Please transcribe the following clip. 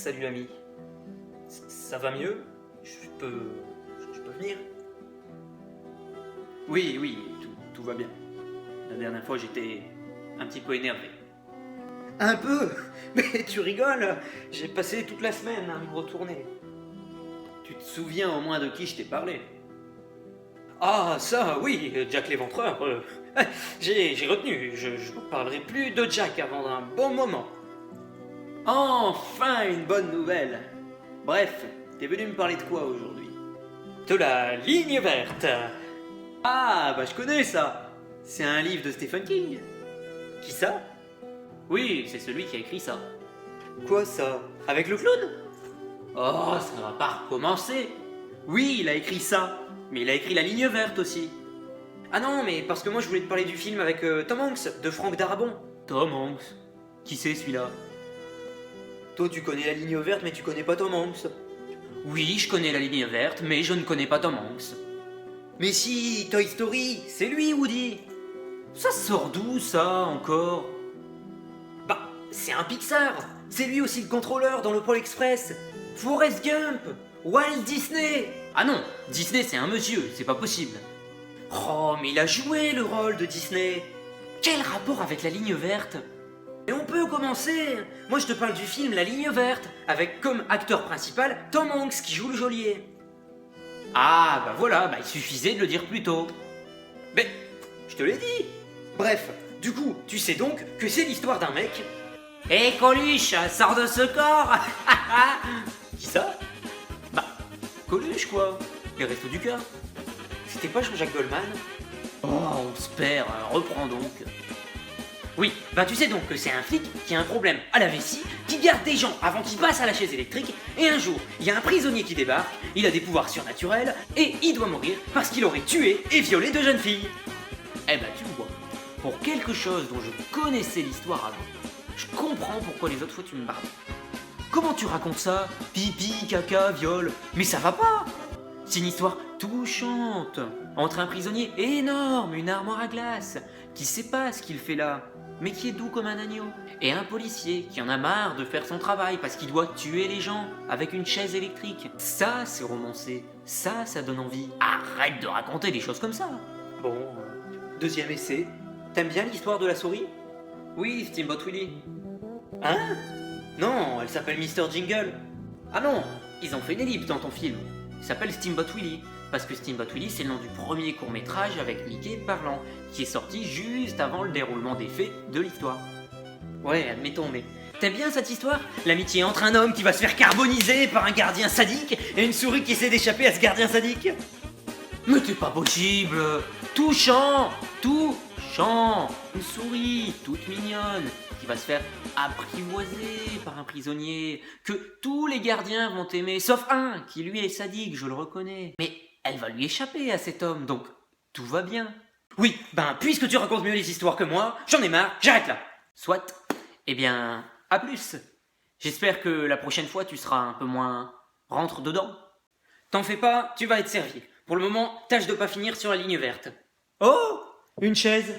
Salut ami. Ça va mieux? Je peux venir? Oui, tout va bien. La dernière fois, j'étais un petit peu énervé. Un peu? Mais tu rigoles? J'ai passé toute la semaine à me retourner. Tu te souviens au moins de qui je t'ai parlé? Ah ça, oui, Jack l'Éventreur. J'ai retenu. Je ne parlerai plus de Jack avant un bon moment. Enfin, une bonne nouvelle. Bref, t'es venu me parler de quoi aujourd'hui? De la ligne verte. Ah, bah je connais ça. C'est un livre de Stephen King. Qui ça? Oui, c'est celui qui a écrit ça. Quoi ça? Avec le clown? Oh, ça va pas recommencer. Oui, il a écrit ça. Mais il a écrit La Ligne Verte aussi. Ah non, mais parce que moi je voulais te parler du film avec Tom Hanks, de Franck Darabont. Tom Hanks. Qui c'est celui-là? Toi tu connais la ligne verte mais tu connais pas Tom Hanks. Oui, je connais La Ligne Verte, mais je ne connais pas Tom Hanks. Mais si, Toy Story, c'est lui Woody. Ça sort d'où ça encore? Bah, c'est un Pixar. C'est lui aussi le contrôleur dans le Pôle Express. Forrest Gump, Walt Disney. Ah non, Disney c'est un monsieur, c'est pas possible. Oh, mais il a joué le rôle de Disney. Quel rapport avec la ligne verte? Et on peut commencer. Moi je te parle du film La Ligne Verte, avec comme acteur principal Tom Hanks qui joue le geôlier. Ah bah voilà, bah il suffisait de le dire plus tôt. Mais, je te l'ai dit. Bref, du coup, tu sais donc que c'est l'histoire d'un mec. Hé Coluche, sors de ce corps. Qui ça? Bah, Coluche quoi, les restos du cœur. C'était pas Jean-Jacques Goldman? Oh, on se perd, reprends donc. Oui, ben tu sais donc que c'est un flic qui a un problème à la vessie, qui garde des gens avant qu'ils passent à la chaise électrique, et un jour, il y a un prisonnier qui débarque, il a des pouvoirs surnaturels, et il doit mourir parce qu'il aurait tué et violé deux jeunes filles. Eh ben tu vois, pour quelque chose dont je connaissais l'histoire avant, je comprends pourquoi les autres fois tu me bardes. Comment tu racontes ça? Pipi, caca, viol. Mais ça va pas! C'est une histoire touchante entre un prisonnier énorme, une armoire à glace, qui sait pas ce qu'il fait là, mais qui est doux comme un agneau, et un policier qui en a marre de faire son travail parce qu'il doit tuer les gens avec une chaise électrique. Ça, c'est romancé. Ça donne envie. Arrête de raconter des choses comme ça. Bon, deuxième essai. T'aimes bien l'histoire de la souris? Oui, Steamboat Willie. Hein? Non, elle s'appelle Mr. Jingle. Ah non, ils ont fait une ellipse dans ton film. Il s'appelle Steamboat Willie, parce que Steamboat Willie c'est le nom du premier court-métrage avec Mickey parlant, qui est sorti juste avant le déroulement des faits de l'histoire. Ouais, admettons, mais t'aimes bien cette histoire? L'amitié entre un homme qui va se faire carboniser par un gardien sadique et une souris qui essaie d'échapper à ce gardien sadique? Mais c'est pas possible! Touchant! Touchant! Une souris toute mignonne qui va se faire apprivoiser par un prisonnier que tous les gardiens vont aimer, sauf un qui lui est sadique, je le reconnais. Mais elle va lui échapper à cet homme, donc tout va bien. Oui, ben puisque tu racontes mieux les histoires que moi, j'en ai marre, j'arrête là. Soit. Eh bien, à plus. J'espère que la prochaine fois tu seras un peu moins rentre dedans. T'en fais pas, tu vas être servi. Pour le moment, tâche de pas finir sur la ligne verte. Oh! Une chaise!